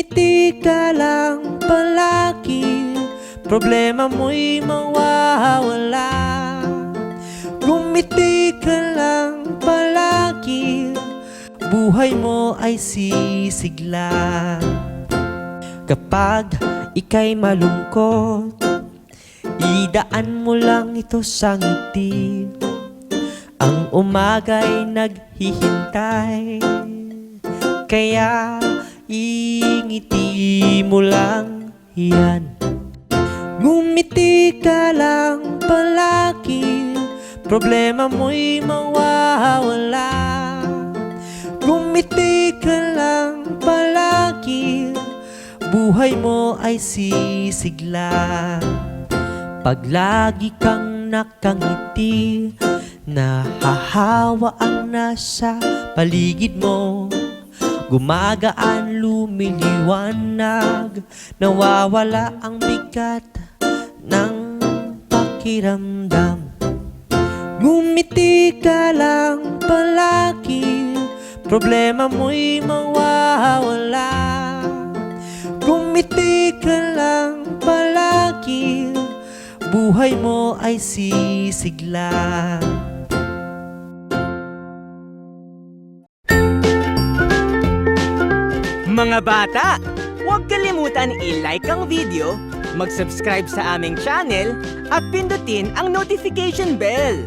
Ngumiti ka lang palagi, problema mo'y mawawala. Ngumiti ka lang palagi, buhay mo ay sisigla. Kapag ika'y malungkot, idaan mo lang ito sa ngiti. Ang umaga'y naghihintay, kaya ingiti mo lang yan. Ngumiti ka lang palagi, problema mo'y mawawala. Ngumiti ka lang palagi, buhay mo ay sisigla. Pag lagi kang nakangiti, nahahawa ang nasa paligid mo. Gumagaan, lumiliwanag, nawawala ang bigat ng pakiramdam. Ngumiti ka lang palagi, problema mo'y mawawala. Ngumiti ka lang palagi, buhay mo ay sisigla. Mga bata, huwag kalimutan i-like ang video, mag-subscribe sa aming channel, at pindutin ang notification bell.